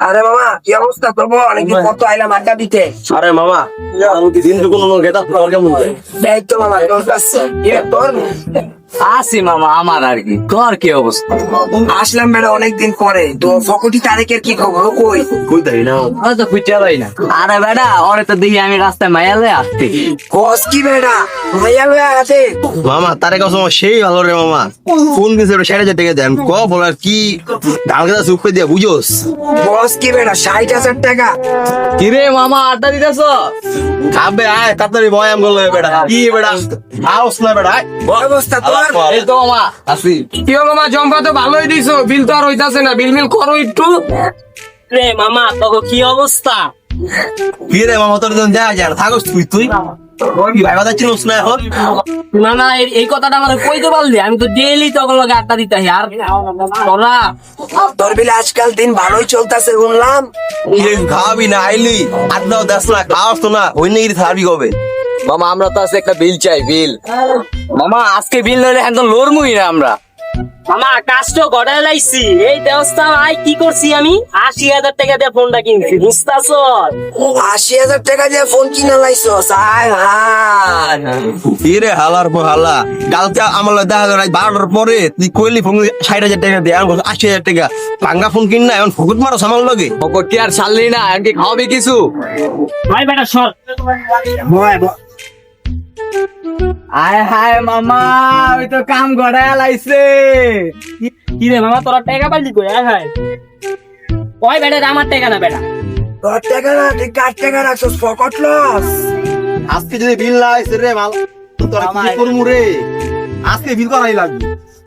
আরে মামা কি অবস্থা করবো অনেকদিন কত আইলাম আড্ডা দিতে। আরে মামা দিন কোনো গেটা কেমন এই তো মামা তোর কাছে তোর আসি মামা আমার আর কি, তোর কি অবস্থা? আসলাম বেড়া অনেকদিন পরে। তো ফকুটি তারেকের কি খবর? কই কই তাই না তো খুঁজে পাই না। আরে বেটা ওরে তো দেখি আমি রাস্তায় মায়ালে আসতে। কস কি বেড়া ভাইয়া লয়ে আছে? মামা তারে কাছে সেই ভালো রে মামা। ফোন দিছে 60,000 টাকা দেন ক বলার কি ধান গাছ চুপ করে দিয়া বুঝোস। বস কি বেড়া 60,000 টাকা? কিরে মামা আড্ডা দিতেছ? খাবে আয় তাড়াতাড়ি বয়াম করলে বেটা কি বেটা আউস না বেটা আয় অবস্থা তোর? এই তো মামা আসি। কি হলো মা, জম্পা তো ভালোই দিছো, বিল তো আর হইতাছে না, বিল করো একটু। রে মামা তোর কি অবস্থা? কি রে মামা তোর যখন দেখা যায় থাকস তুই কি ভাই কথা চিনোস না এখন? না না এই কথাটা আমার কইতে পারলি, আমি তো ডেইলি তখন লগে আড্ডা দিতে আর তোরা তোর বিলে আজকাল দিন ভালোই চলতেছে শুনলাম। খাওয়াবি না আইলি আড্ডাও দেশ না খাওয়াস তো না ওই নিয়ে থাকবি কবে? মামা আমরা তো আছে একটা বিল চাই, বিল। মামা আজকে বিল নইলে এখন লড়মুই না আমরা। মামা কাজটা গড়ায় লাইছি, এই দেবস্থা আই কি করছি আমি 80,000 টাকা দিয়ে ফোনটা কিনছি, বুঝতাছ? 80,000 টাকা দিয়ে ফোন কিনে লাইছো? কি রে হালার পর হালা কালকে আমার দেখা গেল 12টার পরে তুই কইলি ফোন 60,000 টাকা দিয়ে 80,000 টাকা ভাঙ্গা ফোন কিন না এখন ফকুট মারো সামাল লগে কি আর ছাড়লি না, আর কি খাওয়াবি কিছু? ভাই বেটা সর। আয় হায় মামা ওই তো কাম গড়ায় লাইছে। কি রে মামা তোরা টাকা পাইলি কই? আয় হায় কয় বেটা আমার টাকা না বেটা। তোর টাকা না, তুই কার টাকা রাখছিস? Pocket loss. আজকে যদি বিল না আইছে রে মাল তোর কি করমু রে? আজকে বিল করাই লাগবে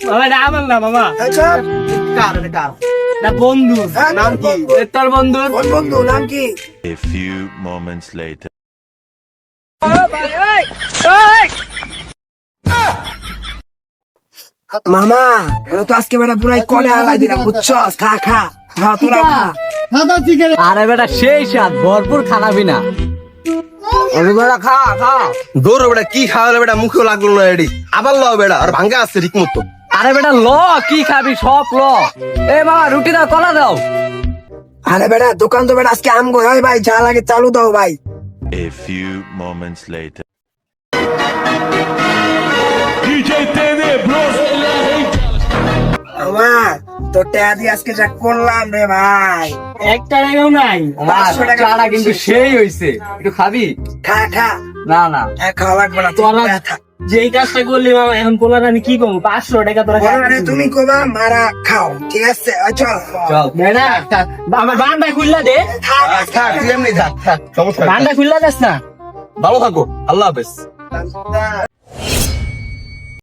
মামা এটা আমার না মামা, আচ্ছা কার রে কার না বন্ধু। নাম কি? তোর বন্ধুর কোন বন্ধু? নাম কি? A few moments later. মামা ওরা তো আজকে বেটা পুরাই কলে হালাই দিলাম বুঝছস। খা খা খা তোরা খা। আরে বেটা সেই স্বাদ ভরপুর খানাবি না। বেটা খা খা। দৌড় বেটা কি খাওয়ালে বেটা মুখে লাগলো না এডি আবার ল বেটা আর ভাঙ্গা আছে ঠিক মতো। আরে বেটা ল কি খাবি সব ল। এ বাবা রুটি দাও কলা দাও। আরে বেটা দোকান তো বেটা আজকে আম গো ভাই, যা লাগে চালু দাও ভাই। A few moments later. আমার তো টাকা দিয়ে আজকে যা করলাম রে ভাই। একটা টাকাও নাই। 500 টাকা চাটা কিন্তু সেই হইছে, একটু খাবি? খা খা। না না খাওয়া লাগবে না তোরা তোরা খা। যেই কাজটা করলি মামা এখন পোলার আমি কি করবো? 500 টাকা তোরা আরে তুমি কোবা মারা খাও ঠিক আছে? চল চল বেটা আমার বান্ডা খুললা দে, থাক তুই এমনি থাক থাক সমস্যা বান্ডা খুললা যাস না। ভালো থাকো আল্লাহ হাফেজ।